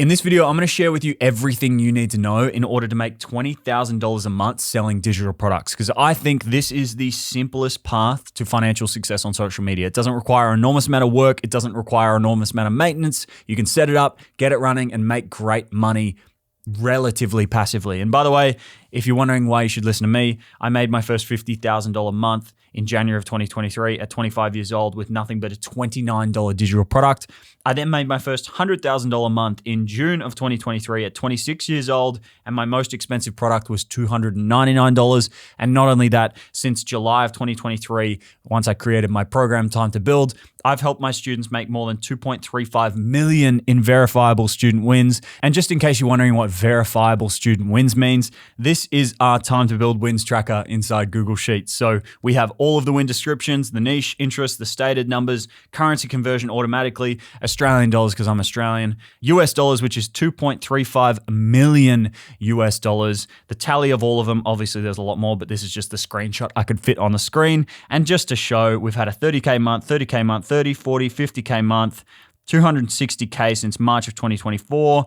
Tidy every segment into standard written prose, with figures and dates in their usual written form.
In this video, I'm going to share with you everything you need to know in order to make $20,000 a month selling digital products, because I think this is the simplest path to financial success on social media. It doesn't require an enormous amount of work. It doesn't require an enormous amount of maintenance. You can set it up, get it running, and make great money relatively passively. And by the way, if you're wondering why you should listen to me, I made my first $50,000 a month in January of 2023 at 25 years old with nothing but a $29 digital product. I then made my first $100,000 a month in June of 2023 at 26 years old, and my most expensive product was $299. And not only that, since July of 2023, once I created my program, Time to Build, I've helped my students make more than 2.35 million in verifiable student wins. And just in case you're wondering what verifiable student wins means, this is our Time to Build wins tracker inside Google Sheets. So we have all of the win descriptions, the niche, interest, the stated numbers, currency conversion automatically, Australian dollars because I'm Australian, US dollars, which is 2.35 million US dollars, the tally of all of them. Obviously there's a lot more, but this is just the screenshot I could fit on the screen. And just to show, we've had a 30K month, 30K month, 30, 40, 50K month, 260K since March of 2024,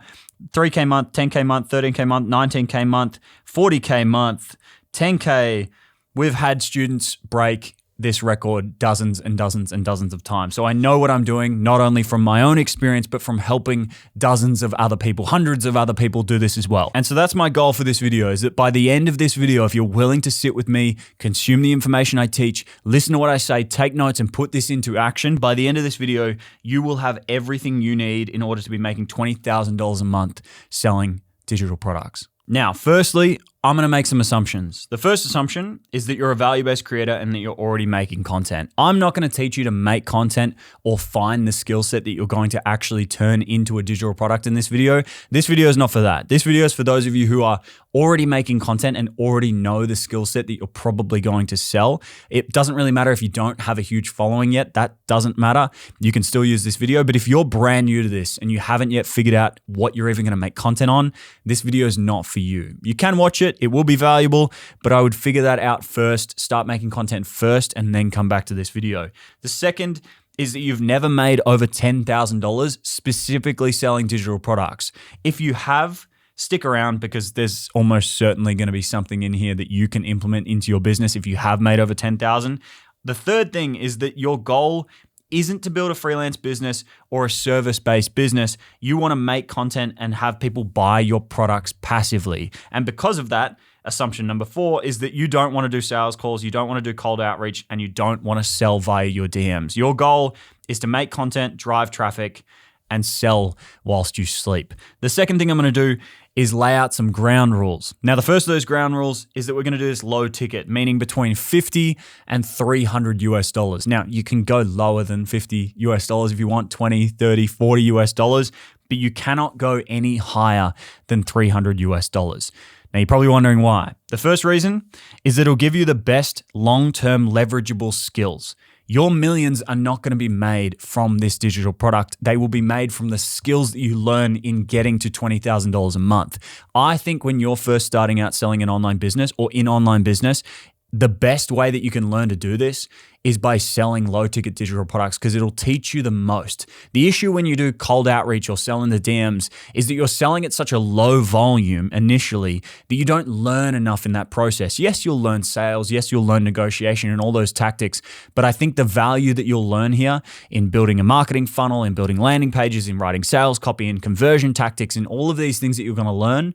3K month, 10K month, 13K month, 19K month, 40K month, 10K. We've had students break this record dozens and dozens and dozens of times. So I know what I'm doing, not only from my own experience, but from helping dozens of other people, hundreds of other people do this as well. And so that's my goal for this video, is that by the end of this video, if you're willing to sit with me, consume the information I teach, listen to what I say, take notes and put this into action, by the end of this video, you will have everything you need in order to be making $20,000 a month selling digital products. Now, firstly, I'm going to make some assumptions. The first assumption is that you're a value-based creator and that you're already making content. I'm not going to teach you to make content or find the skill set that you're going to actually turn into a digital product in this video. This video is not for that. This video is for those of you who are already making content and already know the skill set that you're probably going to sell. It doesn't really matter if you don't have a huge following yet. That doesn't matter. You can still use this video. But if you're brand new to this and you haven't yet figured out what you're even going to make content on, this video is not for you. You can watch it. It will be valuable, but I would figure that out first, start making content first, and then come back to this video. The second is that you've never made over $10,000 specifically selling digital products. If you have, stick around because there's almost certainly going to be something in here that you can implement into your business if you have made over 10,000. The third thing is that your goal isn't to build a freelance business or a service-based business. You want to make content and have people buy your products passively. And because of that, assumption number 4 is that you don't want to do sales calls, you don't want to do cold outreach, and you don't want to sell via your DMs. Your goal is to make content, drive traffic, and sell whilst you sleep. The second thing I'm going to do is lay out some ground rules. Now, the first of those ground rules is that we're going to do this low ticket, meaning between 50 and 300 US dollars. Now, you can go lower than 50 US dollars if you want, 20, 30, 40 US dollars, but you cannot go any higher than 300 US dollars. Now, you're probably wondering why. The first reason is that it'll give you the best long-term leverageable skills. Your millions are not going to be made from this digital product. They will be made from the skills that you learn in getting to $20,000 a month. I think when you're first starting out selling an online business or in online business, the best way that you can learn to do this is by selling low-ticket digital products because it'll teach you the most. The issue when you do cold outreach or selling the DMs is that you're selling at such a low volume initially that you don't learn enough in that process. Yes, you'll learn sales. Yes, you'll learn negotiation and all those tactics. But I think the value that you'll learn here in building a marketing funnel, in building landing pages, in writing sales copy, in conversion tactics, in all of these things that you're going to learn,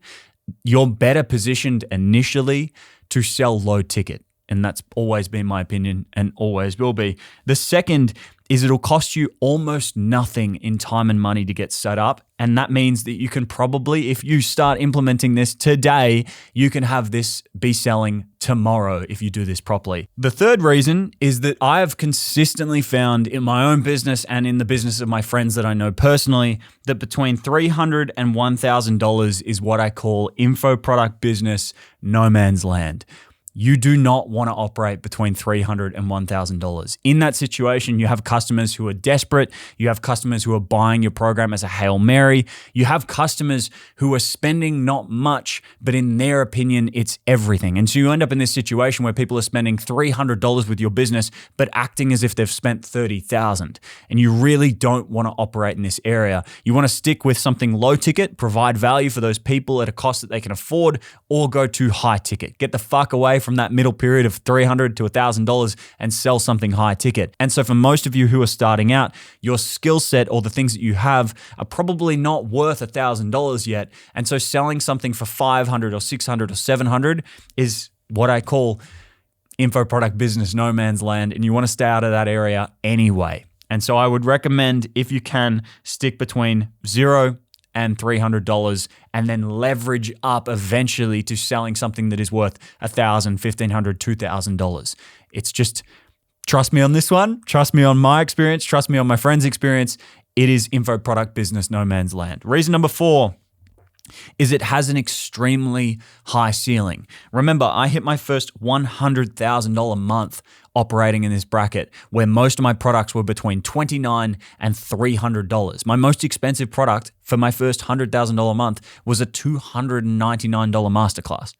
you're better positioned initially to sell low ticket. And that's always been my opinion and always will be. The second is it'll cost you almost nothing in time and money to get set up. And that means that you can probably, if you start implementing this today, you can have this be selling tomorrow if you do this properly. The third reason is that I have consistently found in my own business and in the business of my friends that I know personally, that between $300 and $1,000 is what I call info product business no man's land. you do not want to operate between $300 and $1,000. In that situation, you have customers who are desperate. You have customers who are buying your program as a Hail Mary. You have customers who are spending not much, but in their opinion, it's everything. And so you end up in this situation where people are spending $300 with your business, but acting as if they've spent $30,000. And you really don't want to operate in this area. You want to stick with something low ticket, provide value for those people at a cost that they can afford, or go to high ticket. Get the fuck away from that middle period of $300 to $1,000 and sell something high ticket. And so for most of you who are starting out, your skill set or the things that you have are probably not worth $1,000 yet. And so selling something for $500 or $600 or $700 is what I call info product business no man's land, and you want to stay out of that area anyway. And so I would recommend, if you can, stick between $0 and $300 and then leverage up eventually to selling something that is worth $1,000, $1,500, $2,000. It's just, trust me on this one, trust me on my experience, trust me on my friend's experience. It is info product business no man's land. Reason number 4 is it has an extremely high ceiling. Remember, I hit my first $100,000 month operating in this bracket where most of my products were between $29 and $300. My most expensive product for my first $100,000 month was a $299 masterclass.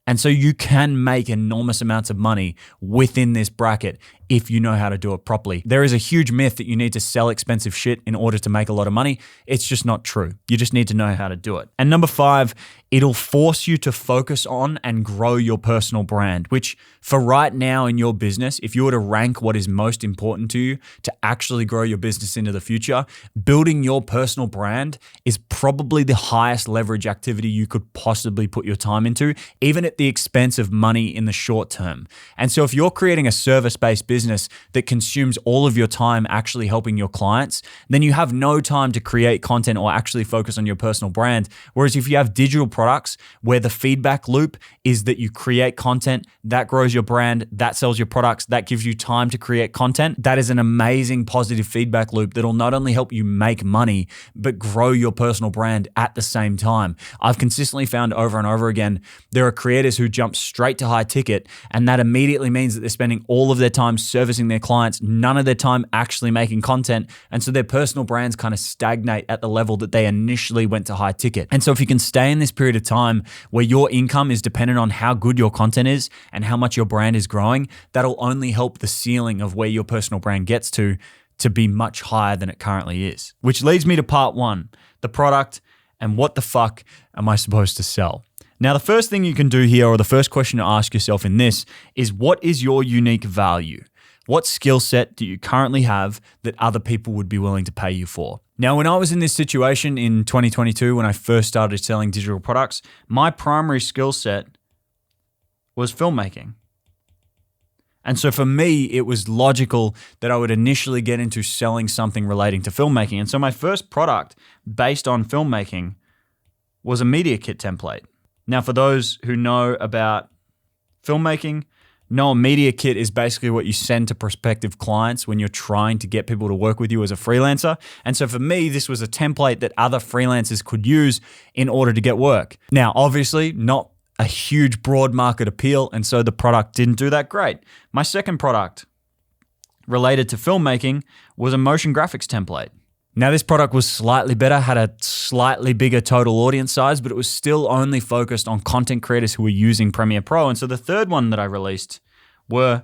And so you can make enormous amounts of money within this bracket if you know how to do it properly. There is a huge myth that you need to sell expensive shit in order to make a lot of money. It's just not true. You just need to know how to do it. And number 5, it'll force you to focus on and grow your personal brand, which for right now in your business, if you were to rank what is most important to you to actually grow your business into the future, building your personal brand is probably the highest leverage activity you could possibly put your time into, even at the expense of money in the short term. And so if you're creating a service-based business that consumes all of your time actually helping your clients, then you have no time to create content or actually focus on your personal brand. Whereas if you have digital products where the feedback loop is that you create content, that grows your brand, that sells your products, that gives you time to create content, that is an amazing positive feedback loop that'll not only help you make money, but grow your personal brand at the same time. I've consistently found over and over again, there are creators who jump straight to high ticket, and that immediately means that they're spending all of their time servicing their clients, none of their time actually making content. And so their personal brands kind of stagnate at the level that they initially went to high ticket. And so if you can stay in this period of time where your income is dependent on how good your content is and how much your brand is growing, that'll only help the ceiling of where your personal brand gets to be much higher than it currently is. Which leads me to part 1, the product and what the fuck am I supposed to sell? Now, the first thing you can do here, or the first question to ask yourself in this, is what is your unique value? What skill set do you currently have that other people would be willing to pay you for? Now, when I was in this situation in 2022, when I first started selling digital products, my primary skill set was filmmaking. And so for me, it was logical that I would initially get into selling something relating to filmmaking. And so my first product based on filmmaking was a media kit template. Now, for those who know about filmmaking, know a media kit is basically what you send to prospective clients when you're trying to get people to work with you as a freelancer. And so for me, this was a template that other freelancers could use in order to get work. Now, obviously, not a huge broad market appeal, and so the product didn't do that great. My second product related to filmmaking was a motion graphics template. Now, this product was slightly better, had a slightly bigger total audience size, but it was still only focused on content creators who were using Premiere Pro. And so the third one that I released were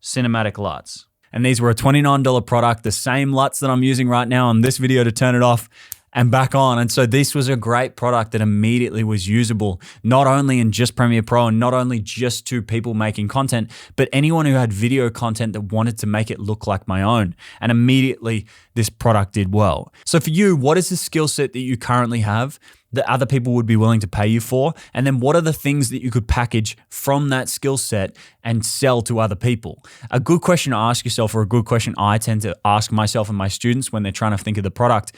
cinematic LUTs. And these were a $29 product, the same LUTs that I'm using right now on this video to turn it off and back on. And so this was a great product that immediately was usable, not only in just Premiere Pro and not only just to people making content, but anyone who had video content that wanted to make it look like my own. And immediately this product did well. So for you, what is the skill set that you currently have that other people would be willing to pay you for? And then what are the things that you could package from that skill set and sell to other people? A good question to ask yourself, or a good question I tend to ask myself and my students when they're trying to think of the product,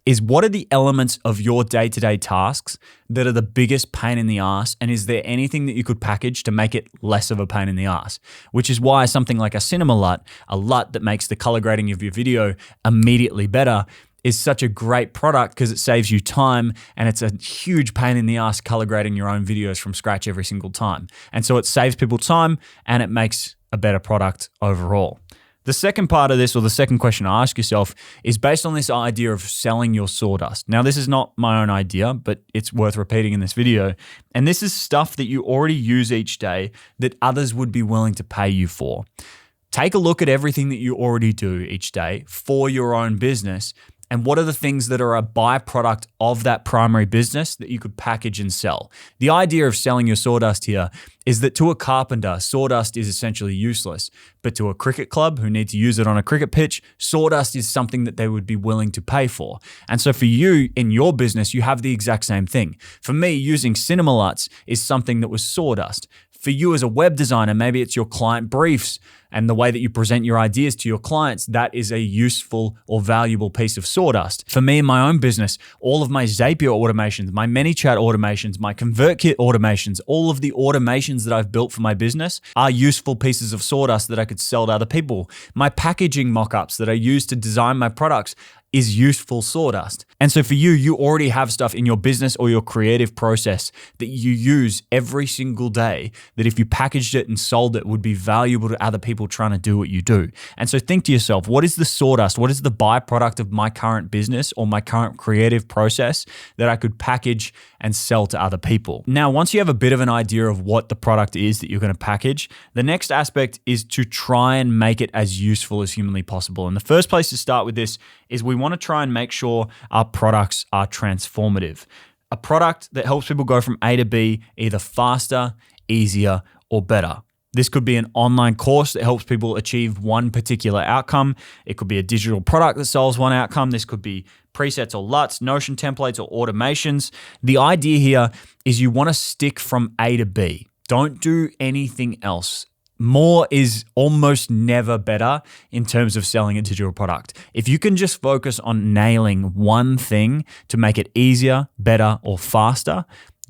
is what are the elements of your day-to-day tasks that are the biggest pain in the ass, and is there anything that you could package to make it less of a pain in the ass? Which is why something like a cinema LUT, a LUT that makes the color grading of your video immediately better, is such a great product because it saves you time and it's a huge pain in the ass color grading your own videos from scratch every single time. And so it saves people time and it makes a better product overall. The second part of this, or the second question to ask yourself, is based on this idea of selling your sawdust. Now, this is not my own idea, but it's worth repeating in this video. And this is stuff that you already use each day that others would be willing to pay you for. Take a look at everything that you already do each day for your own business. And what are the things that are a byproduct of that primary business that you could package and sell? The idea of selling your sawdust here is that to a carpenter, sawdust is essentially useless. But to a cricket club who need to use it on a cricket pitch, sawdust is something that they would be willing to pay for. And so for you in your business, you have the exact same thing. For me, using Cinemalights is something that was sawdust. For you as a web designer, maybe it's your client briefs and the way that you present your ideas to your clients. That is a useful or valuable piece of sawdust. For me in my own business, all of my Zapier automations, my ManyChat automations, my ConvertKit automations, all of the automations that I've built for my business are useful pieces of sawdust that I could sell to other people. My packaging mock-ups that I use to design my products is useful sawdust. And so for you, you already have stuff in your business or your creative process that you use every single day that if you packaged it and sold it would be valuable to other people trying to do what you do. And so think to yourself, what is the sawdust? What is the byproduct of my current business or my current creative process that I could package and sell to other people? Now, once you have a bit of an idea of what the product is that you're going to package, the next aspect is to try and make it as useful as humanly possible. And the first place to start with this is we want to try and make sure our products are transformative. A product that helps people go from A to B either faster, easier, or better. This could be an online course that helps people achieve one particular outcome. It could be a digital product that solves one outcome. This could be presets or LUTs, Notion templates, or automations. The idea here is you want to stick from A to B. Don't do anything else. More is almost never better in terms of selling a digital product. If you can just focus on nailing one thing to make it easier, better, or faster,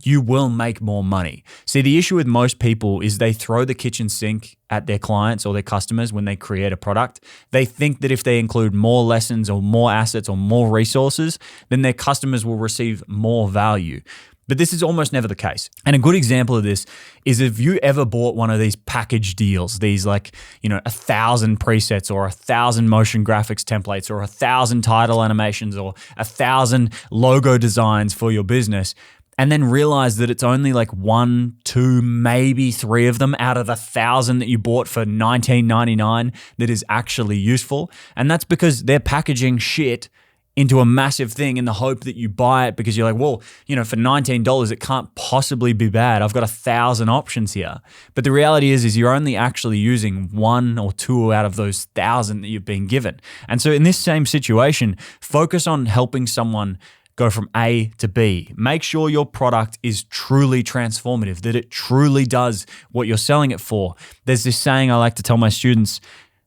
you will make more money. See, the issue with most people is they throw the kitchen sink at their clients or their customers when they create a product. They think that if they include more lessons or more assets or more resources, then their customers will receive more value. But this is almost never the case. And a good example of this is if you ever bought one of these package deals, these 1,000 presets or 1,000 motion graphics templates or 1,000 title animations or 1,000 logo designs for your business, and then realize that it's only like 1, 2, maybe 3 of them out of the 1,000 that you bought for $19.99 that is actually useful. And that's because they're packaging shit into a massive thing in the hope that you buy it because you're like, well, for $19, it can't possibly be bad. I've got 1,000 options here. But the reality is you're only actually using 1 or 2 out of those 1,000 that you've been given. And so in this same situation, focus on helping someone go from A to B. Make sure your product is truly transformative, that it truly does what you're selling it for. There's this saying I like to tell my students: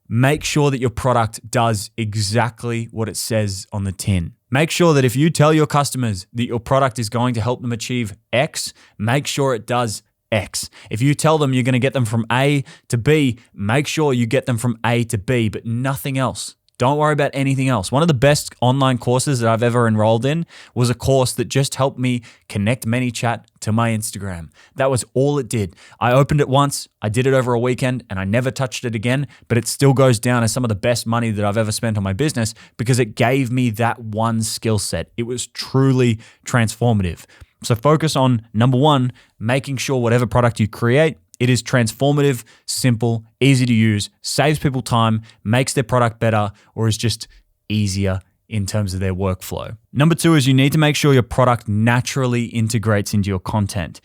make sure that your product does exactly what it says on the tin. Make sure that if you tell your customers that your product is going to help them achieve X, make sure it does X. If you tell them you're going to get them from A to B, make sure you get them from A to B, but nothing else. Don't worry about anything else. One of the best online courses that I've ever enrolled in was a course that just helped me connect ManyChat to my Instagram. That was all it did. I opened it once, I did it over a weekend, and I never touched it again, but it still goes down as some of the best money that I've ever spent on my business because it gave me that one skill set. It was truly transformative. So focus on, number 1, making sure whatever product you create, it is transformative, simple, easy to use, saves people time, makes their product better, or is just easier in terms of their workflow. Number 2 is you need to make sure your product naturally integrates into your content.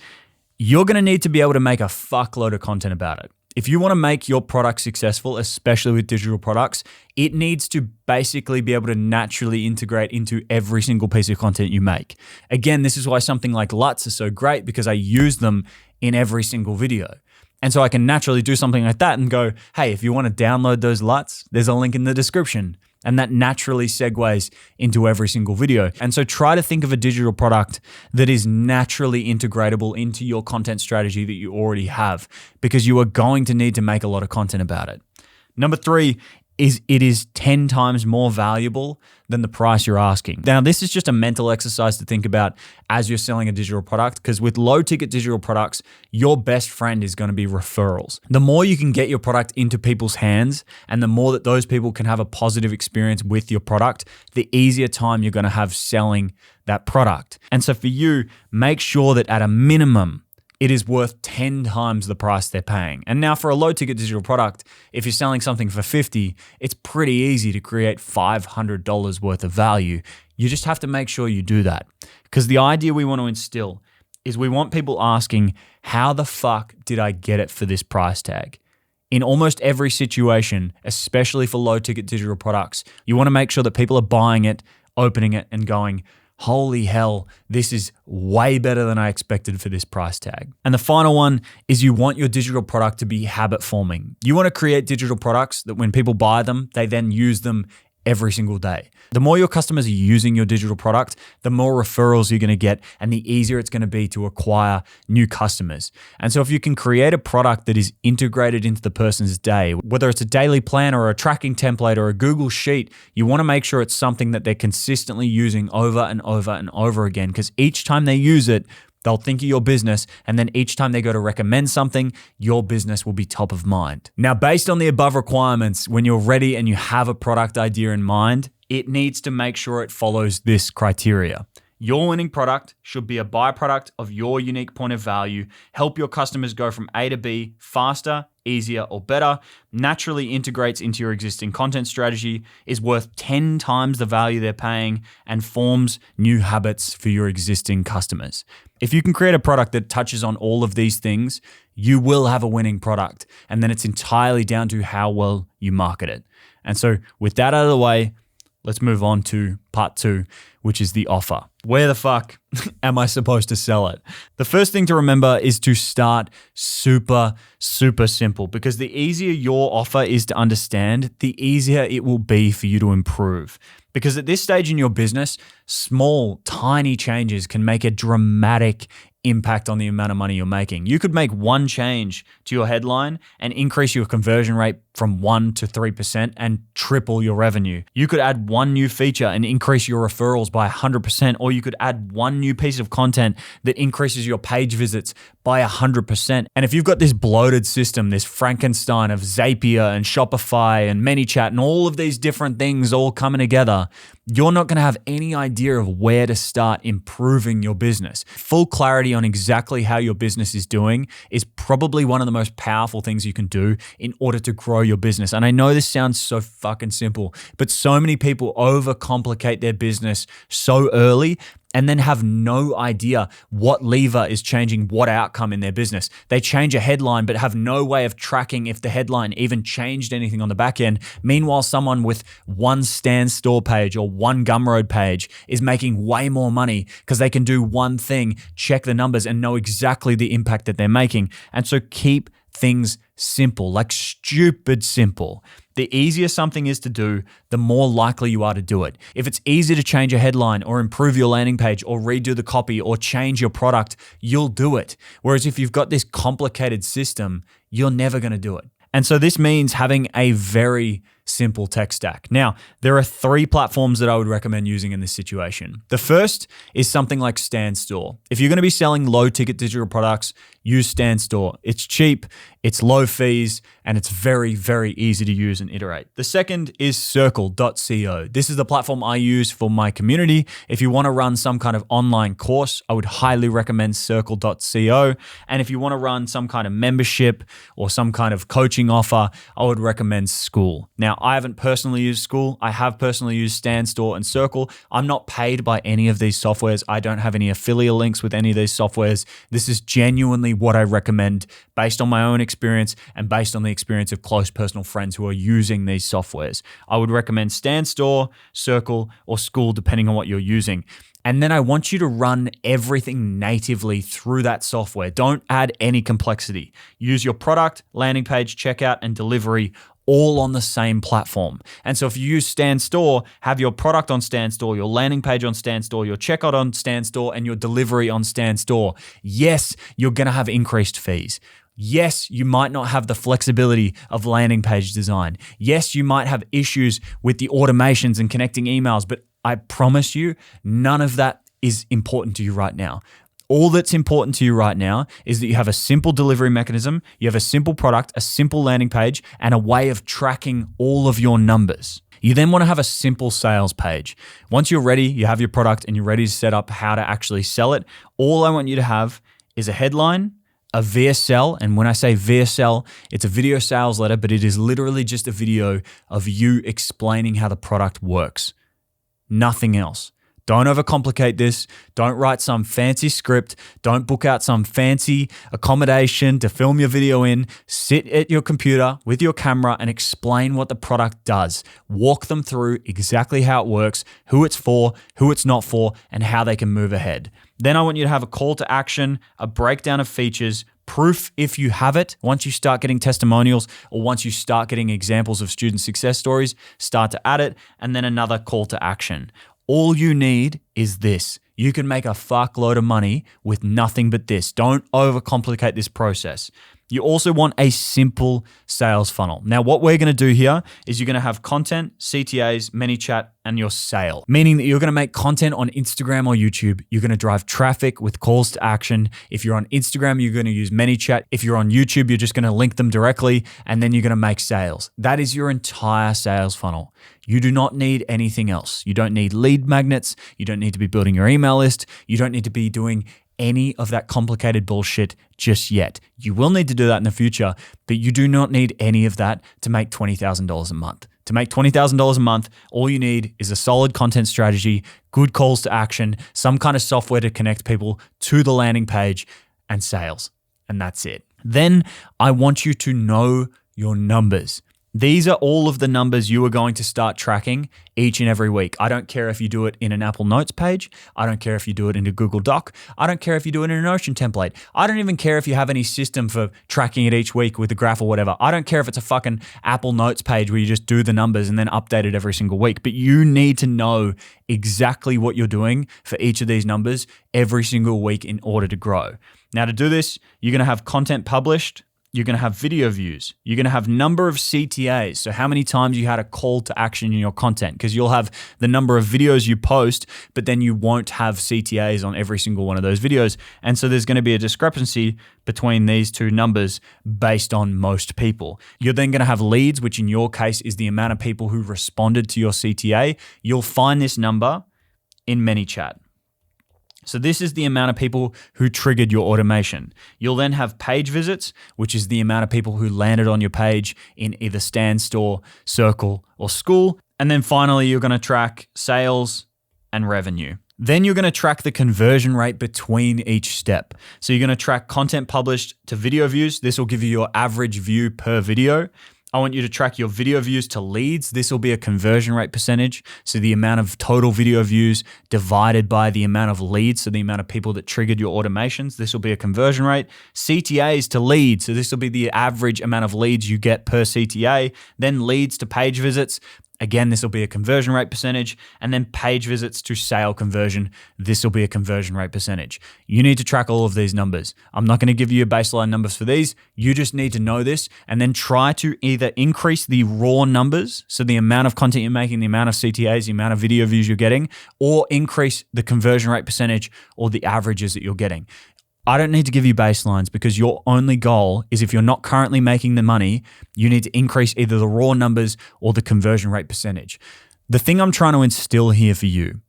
You're going to need to be able to make a fuckload of content about it. If you want to make your product successful, especially with digital products, it needs to basically be able to naturally integrate into every single piece of content you make. Again, this is why something like LUTs are so great because I use them in every single video. And so I can naturally do something like that and go, hey, if you want to download those LUTs, there's a link in the description. And that naturally segues into every single video. And so try to think of a digital product that is naturally integratable into your content strategy that you already have, because you are going to need to make a lot of content about it. Number 3 is it is 10 times more valuable than the price you're asking. Now, this is just a mental exercise to think about as you're selling a digital product, because with low ticket digital products, your best friend is going to be referrals. The more you can get your product into people's hands and the more that those people can have a positive experience with your product, the easier time you're going to have selling that product. And so for you, make sure that at a minimum, it is worth 10 times the price they're paying. And now for a low ticket digital product, if you're selling something for $50, it's pretty easy to create $500 worth of value. You just have to make sure you do that. Because the idea we want to instill is we want people asking, how the fuck did I get it for this price tag? In almost every situation, especially for low ticket digital products, you want to make sure that people are buying it, opening it and going, holy hell, this is way better than I expected for this price tag. And the final one is you want your digital product to be habit forming. You want to create digital products that when people buy them, they then use them every single day. The more your customers are using your digital product, the more referrals you're going to get and the easier it's going to be to acquire new customers. And so if you can create a product that is integrated into the person's day, whether it's a daily plan or a tracking template or a Google Sheet, you want to make sure it's something that they're consistently using over and over and over again, because each time they use it, they'll think of your business, and then each time they go to recommend something, your business will be top of mind. Now, based on the above requirements, when you're ready and you have a product idea in mind, it needs to make sure it follows this criteria. Your winning product should be a byproduct of your unique point of value, help your customers go from A to B faster, easier, or better, naturally integrates into your existing content strategy, is worth 10 times the value they're paying, and forms new habits for your existing customers. If you can create a product that touches on all of these things, you will have a winning product. And then it's entirely down to how well you market it. And so with that out of the way, let's move on to part 2, which is the offer. Where the fuck am I supposed to sell it? The first thing to remember is to start super simple, because the easier your offer is to understand, the easier it will be for you to improve. Because at this stage in your business, small, tiny changes can make a dramatic impact on the amount of money you're making. You could make one change to your headline and increase your conversion rate from 1 to 3% and triple your revenue. You could add one new feature and increase your referrals by 100%, or you could add one new piece of content that increases your page visits by 100%. And if you've got this bloated system, this Frankenstein of Zapier and Shopify and ManyChat and all of these different things all coming together, you're not going to have any idea of where to start improving your business. Full clarity on exactly how your business is doing is probably one of the most powerful things you can do in order to grow your business. And I know this sounds so fucking simple, but so many people overcomplicate their business so early and then have no idea what lever is changing what outcome in their business. They change a headline, but have no way of tracking if the headline even changed anything on the back end. Meanwhile, someone with one Stan Store page or one Gumroad page is making way more money because they can do one thing, check the numbers, and know exactly the impact that they're making. And so keep things simple, like stupid simple. The easier something is to do, the more likely you are to do it. If it's easy to change a headline or improve your landing page or redo the copy or change your product, you'll do it. Whereas if you've got this complicated system, you're never going to do it. And so this means having a very simple tech stack. Now, there are 3 platforms that I would recommend using in this situation. The first is something like Stan Store. If you're going to be selling low ticket digital products, use Stan Store. It's cheap, it's low fees, and it's very easy to use and iterate. The second is Circle.co. This is the platform I use for my community. If you want to run some kind of online course, I would highly recommend Circle.co. And if you want to run some kind of membership or some kind of coaching offer, I would recommend School. Now, I haven't personally used School. I have personally used Stan Store and Circle. I'm not paid by any of these softwares. I don't have any affiliate links with any of these softwares. This is genuinely what I recommend based on my own experience and based on the experience of close personal friends who are using these softwares. I would recommend Stan Store, Circle, or School, depending on what you're using. And then I want you to run everything natively through that software. Don't add any complexity. Use your product, landing page, checkout, and delivery all on the same platform. And so if you use Stan Store, have your product on Stan Store, your landing page on Stan Store, your checkout on Stan Store, and your delivery on Stan Store. Yes, you're going to have increased fees. Yes, you might not have the flexibility of landing page design. Yes, you might have issues with the automations and connecting emails, but I promise you, none of that is important to you right now. All that's important to you right now is that you have a simple delivery mechanism, you have a simple product, a simple landing page, and a way of tracking all of your numbers. You then want to have a simple sales page. Once you're ready, you have your product and you're ready to set up how to actually sell it, all I want you to have is a headline, a VSL, and when I say VSL, it's a video sales letter, but it is literally just a video of you explaining how the product works. Nothing else. Don't overcomplicate this. Don't write some fancy script. Don't book out some fancy accommodation to film your video in. Sit at your computer with your camera and explain what the product does. Walk them through exactly how it works, who it's for, who it's not for, and how they can move ahead. Then I want you to have a call to action, a breakdown of features, proof if you have it. Once you start getting testimonials or once you start getting examples of student success stories, start to add it, and then another call to action. All you need is this. You can make a fuckload of money with nothing but this. Don't overcomplicate this process. You also want a simple sales funnel. Now, what we're going to do here is you're going to have content, CTAs, ManyChat, and your sale, meaning that you're going to make content on Instagram or YouTube. You're going to drive traffic with calls to action. If you're on Instagram, you're going to use ManyChat. If you're on YouTube, you're just going to link them directly, and then you're going to make sales. That is your entire sales funnel. You do not need anything else. You don't need lead magnets. You don't need to be building your email list. You don't need to be doing any of that complicated bullshit just yet. You will need to do that in the future, but you do not need any of that to make $20,000 a month. To make $20,000 a month, all you need is a solid content strategy, good calls to action, some kind of software to connect people to the landing page, and sales. And that's it. Then I want you to know your numbers. These are all of the numbers you are going to start tracking each and every week. I don't care if you do it in an Apple Notes page. I don't care if you do it in a Google Doc. I don't care if you do it in a Notion template. I don't even care if you have any system for tracking it each week with a graph or whatever. I don't care if it's a fucking Apple Notes page where you just do the numbers and then update it every single week. But you need to know exactly what you're doing for each of these numbers every single week in order to grow. Now, to do this, you're going to have content published. You're going to have video views. You're going to have number of CTAs. So how many times you had a call to action in your content, because you'll have the number of videos you post, but then you won't have CTAs on every single one of those videos. And so there's going to be a discrepancy between these two numbers based on most people. You're then going to have leads, which in your case is the amount of people who responded to your CTA. You'll find this number in ManyChat. So this is the amount of people who triggered your automation. You'll then have page visits, which is the amount of people who landed on your page in either Stand, Store, Circle, or School. And then finally, you're going to track sales and revenue. Then you're going to track the conversion rate between each step. So you're going to track content published to video views. This will give you your average view per video. I want you to track your video views to leads. This will be a conversion rate percentage. So the amount of total video views divided by the amount of leads. So the amount of people that triggered your automations. This will be a conversion rate. CTAs to leads. So this will be the average amount of leads you get per CTA. Then leads to page visits. Again, this will be a conversion rate percentage, and then page visits to sale conversion. This will be a conversion rate percentage. You need to track all of these numbers. I'm not going to give you baseline numbers for these. You just need to know this and then try to either increase the raw numbers, so the amount of content you're making, the amount of CTAs, the amount of video views you're getting, or increase the conversion rate percentage or the averages that you're getting. I don't need to give you baselines because your only goal is, if you're not currently making the money, you need to increase either the raw numbers or the conversion rate percentage. The thing I'm trying to instill here for you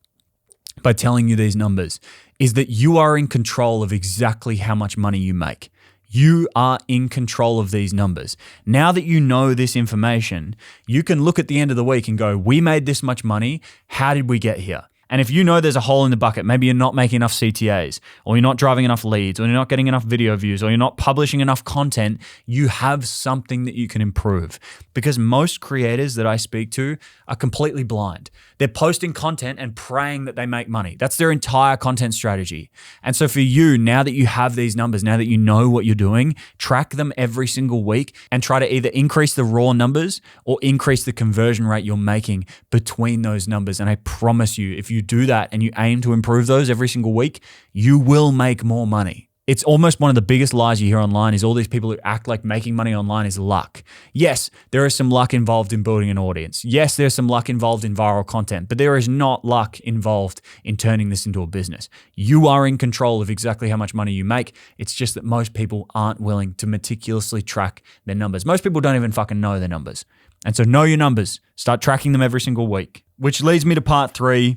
by telling you these numbers is that you are in control of exactly how much money you make. You are in control of these numbers. Now that you know this information, you can look at the end of the week and go, we made this much money. How did we get here? And if you know there's a hole in the bucket, maybe you're not making enough CTAs, or you're not driving enough leads, or you're not getting enough video views, or you're not publishing enough content, you have something that you can improve. Because most creators that I speak to are completely blind. They're posting content and praying that they make money. That's their entire content strategy. And so for you, now that you have these numbers, now that you know what you're doing, track them every single week and try to either increase the raw numbers or increase the conversion rate you're making between those numbers. And I promise you, if you do that and you aim to improve those every single week, you will make more money. It's almost one of the biggest lies you hear online is all these people who act like making money online is luck. Yes, there is some luck involved in building an audience. Yes, there's some luck involved in viral content, but there is not luck involved in turning this into a business. You are in control of exactly how much money you make. It's just that most people aren't willing to meticulously track their numbers. Most people don't even fucking know their numbers. And so know your numbers. Start tracking them every single week. Which leads me to part 3,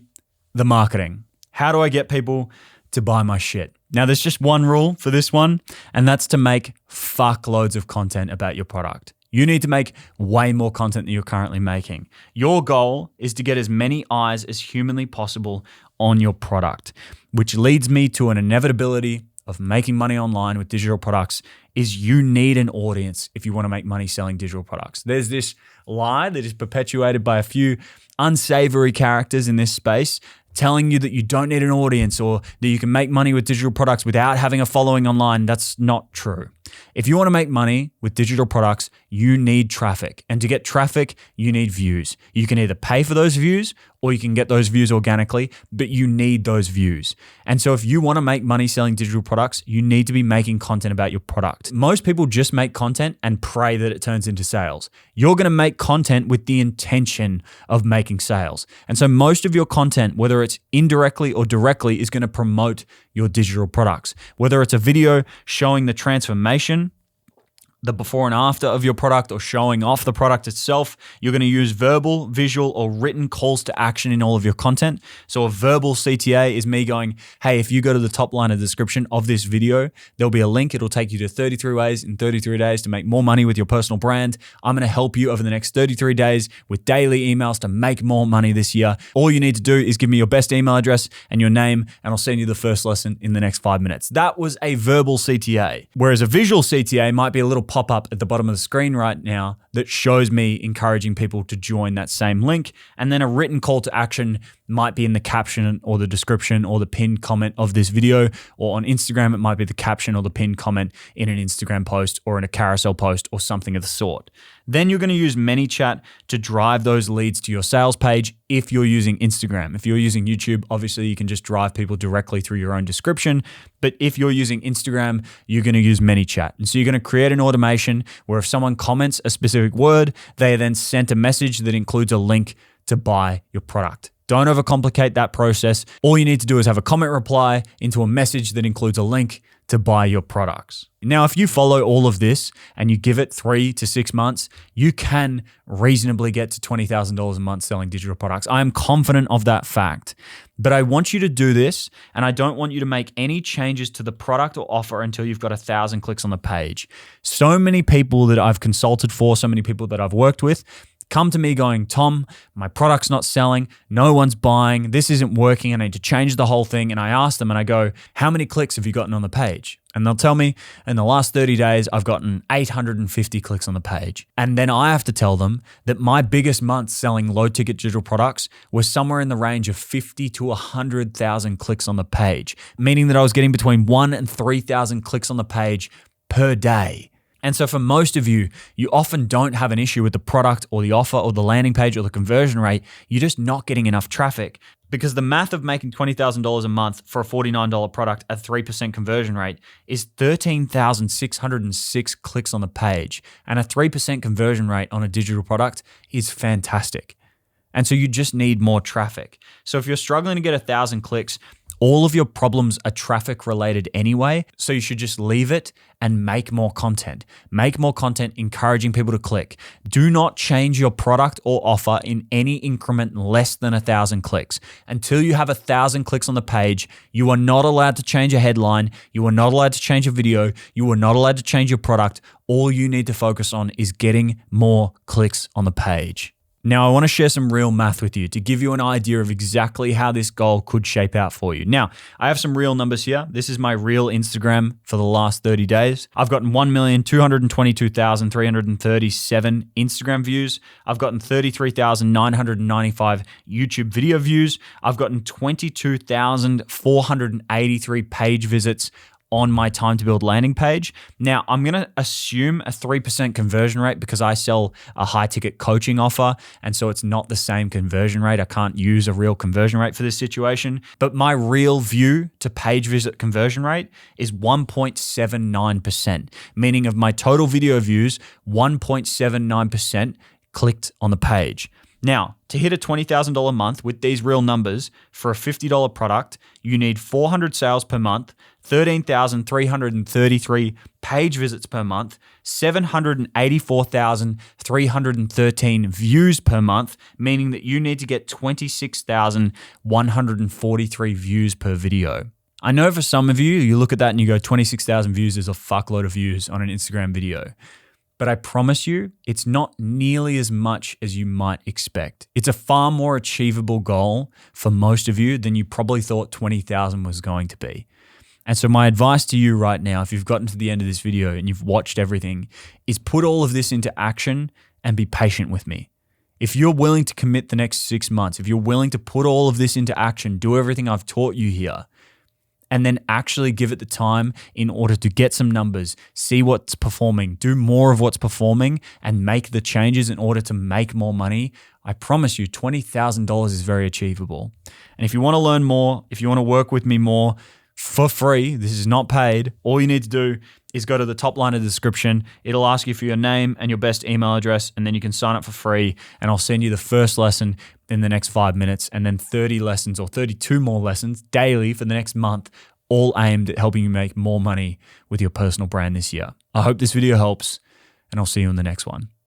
the marketing. How do I get people to buy my shit? Now, there's just one rule for this one, and that's to make fuckloads of content about your product. You need to make way more content than you're currently making. Your goal is to get as many eyes as humanly possible on your product, which leads me to an inevitability of making money online with digital products is you need an audience if you want to make money selling digital products. There's this lie that is perpetuated by a few unsavory characters in this space telling you that you don't need an audience or that you can make money with digital products without having a following online. That's not true. If you want to make money with digital products, you need traffic. And to get traffic, you need views. You can either pay for those views or you can get those views organically, but you need those views. And so if you want to make money selling digital products, you need to be making content about your product. Most people just make content and pray that it turns into sales. You're going to make content with the intention of making sales. And so most of your content, whether it's indirectly or directly, is going to promote your digital products. Whether it's a video showing the transformation, the before and after of your product, or showing off the product itself, you're going to use verbal, visual, or written calls to action in all of your content. So a verbal CTA is me going, hey, if you go to the top line of the description of this video, there'll be a link. It'll take you to 33 ways in 33 days to make more money with your personal brand. I'm going to help you over the next 33 days with daily emails to make more money this year. All you need to do is give me your best email address and your name, and I'll send you the first lesson in the next 5 minutes. That was a verbal CTA. Whereas a visual CTA might be a little pop-up at the bottom of the screen right now that shows me encouraging people to join that same link. And then a written call to action might be in the caption or the description or the pinned comment of this video, or on Instagram, it might be the caption or the pinned comment in an Instagram post or in a carousel post or something of the sort. Then you're going to use ManyChat to drive those leads to your sales page if you're using Instagram. If you're using YouTube, obviously you can just drive people directly through your own description. But if you're using Instagram, you're going to use ManyChat. And so you're going to create an automation where if someone comments a specific word, they are then sent a message that includes a link to buy your product. Don't overcomplicate that process. All you need to do is have a comment reply into a message that includes a link to buy your products. Now, if you follow all of this and you give it 3 to 6 months, you can reasonably get to $20,000 a month selling digital products. I am confident of that fact. But I want you to do this, and I don't want you to make any changes to the product or offer until you've got 1,000 clicks on the page. So many people that I've consulted for, so many people that I've worked with, come to me going, Tom, my product's not selling, no one's buying, this isn't working, I need to change the whole thing. And I ask them and I go, how many clicks have you gotten on the page? And they'll tell me, in the last 30 days, I've gotten 850 clicks on the page. And then I have to tell them that my biggest month selling low ticket digital products was somewhere in the range of 50 to 100,000 clicks on the page, meaning that I was getting between 1,000 and 3,000 clicks on the page per day. And so for most of you, you often don't have an issue with the product or the offer or the landing page or the conversion rate. You're just not getting enough traffic, because the math of making $20,000 a month for a $49 product at 3% conversion rate is 13,606 clicks on the page. And a 3% conversion rate on a digital product is fantastic. And so you just need more traffic. So if you're struggling to get 1,000 clicks, all of your problems are traffic related anyway, so you should just leave it and make more content. Make more content encouraging people to click. Do not change your product or offer in any increment less than 1,000 clicks. Until you have 1,000 clicks on the page, you are not allowed to change a headline. You are not allowed to change a video. You are not allowed to change your product. All you need to focus on is getting more clicks on the page. Now, I want to share some real math with you to give you an idea of exactly how this goal could shape out for you. Now, I have some real numbers here. This is my real Instagram for the last 30 days. I've gotten 1,222,337 Instagram views. I've gotten 33,995 YouTube video views. I've gotten 22,483 page visits on my time to build landing page. Now, I'm going to assume a 3% conversion rate because I sell a high ticket coaching offer. And so it's not the same conversion rate. I can't use a real conversion rate for this situation. But my real view to page visit conversion rate is 1.79%, meaning of my total video views, 1.79% clicked on the page. Now, to hit a $20,000 month with these real numbers for a $50 product, you need 400 sales per month, 13,333 page visits per month, 784,313 views per month, meaning that you need to get 26,143 views per video. I know for some of you, you look at that and you go, 26,000 views is a fuckload of views on an Instagram video. But I promise you, it's not nearly as much as you might expect. It's a far more achievable goal for most of you than you probably thought 20,000 was going to be. And so my advice to you right now, if you've gotten to the end of this video and you've watched everything, is put all of this into action and be patient with me. If you're willing to commit the next 6 months, if you're willing to put all of this into action, do everything I've taught you here, and then actually give it the time in order to get some numbers, see what's performing, do more of what's performing, and make the changes in order to make more money, I promise you $20,000 is very achievable. And if you want to learn more, if you want to work with me more for free, this is not paid, all you need to do is go to the top line of the description. It'll ask you for your name and your best email address, and then you can sign up for free, and I'll send you the first lesson in the next 5 minutes, and then 30 lessons or 32 more lessons daily for the next month, all aimed at helping you make more money with your personal brand this year. I hope this video helps, and I'll see you in the next one.